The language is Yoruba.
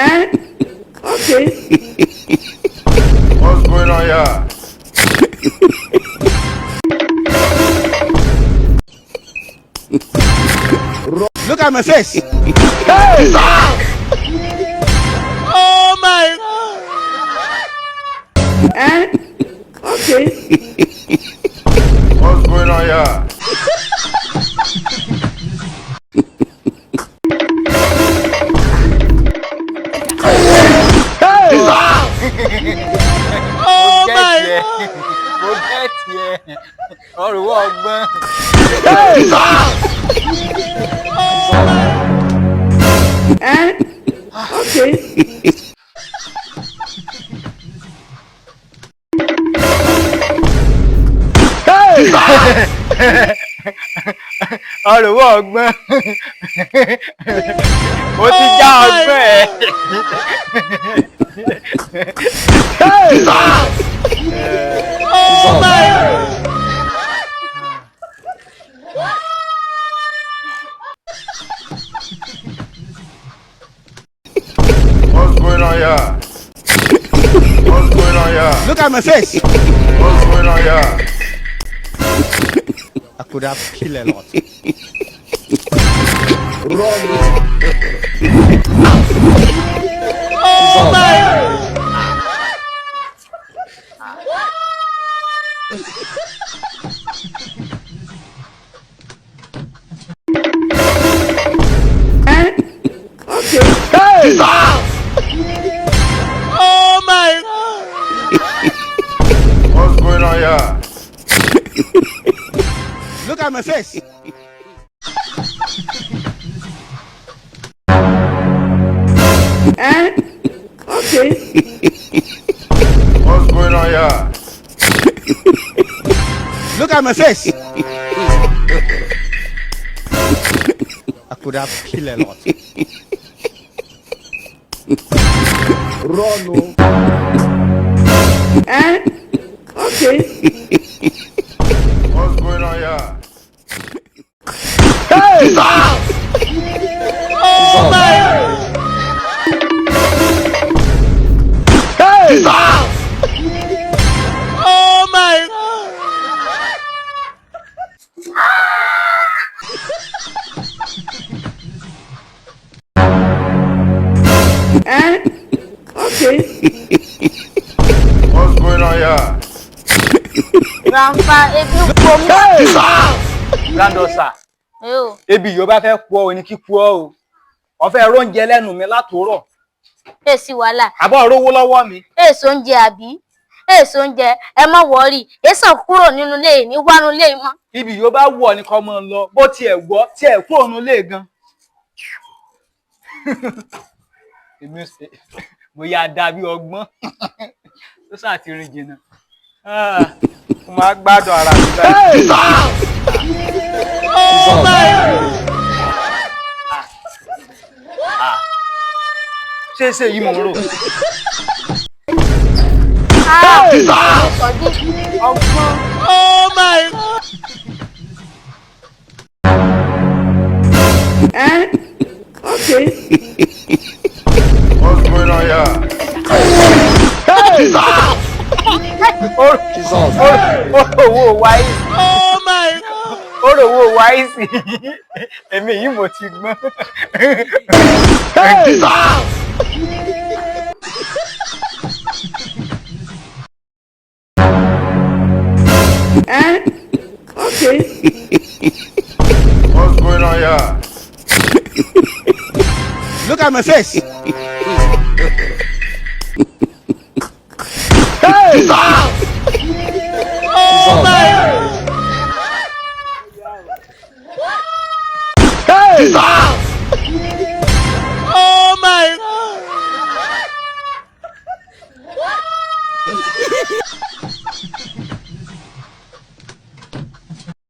Okay. What's going on here? Look at my face. Hey! Oh my God! Okay. What's going on here? Oh my God! Forget yeah. Or what? Hey! Okay. Olùwọ́ ọgbọ́n ó ti já ọgbọ́n ẹ̀. Oh my God! What's going on here? What's going on here? Look at my face. What's going on here? I could have killed a lot. Oh my God! Hey! Oh my God! What's going on here? Look at my face. Okay. What's going on here? Look at my face. I could have killed a lot. Run. Okay. What's going on here? Hey! Oh my God! Hey! Oh my God! Okay. What's going on here? Grandpa, ebi ń pọ̀ mí. Hey! Grandọ̀sà, Yo, ebi yóò bá fẹ́ kú ọ ní kíkú ọ o. Ó fẹ́ róúnjẹ lẹ́nu mi látòórọ̀. èsì wàhálà. Àbọ̀ rówó lọ́wọ́ mi. Èso oúnjẹ àbí? Èso oúnjẹ ẹ má wọrí. Èsàn kúrò nínú ilé yìí ní wánú ilé yìí mọ́. Ibi yóò bá wù ọ ní kó máa lọ. Bó tiẹ̀ gbọ́, tiẹ̀ kúrò nínú ilé gan. Èmi ò ṣe mo yá dàbí ọgbọ́n. Ó sà ti rìn jìnnà. Mo máa gbádùn ara mi báyìí. Oh my God! Ṣé ṣe yìí mò ń rò? Sọ̀dí Ọgbọ́n. Oh my God! Okay. What's going on here? Hey! Owó wáìsì. Oh my God! Owó wáìsì. Èmi yìí mo ti gbọ́n. Hey! Okay. What's going on here? Look at my face.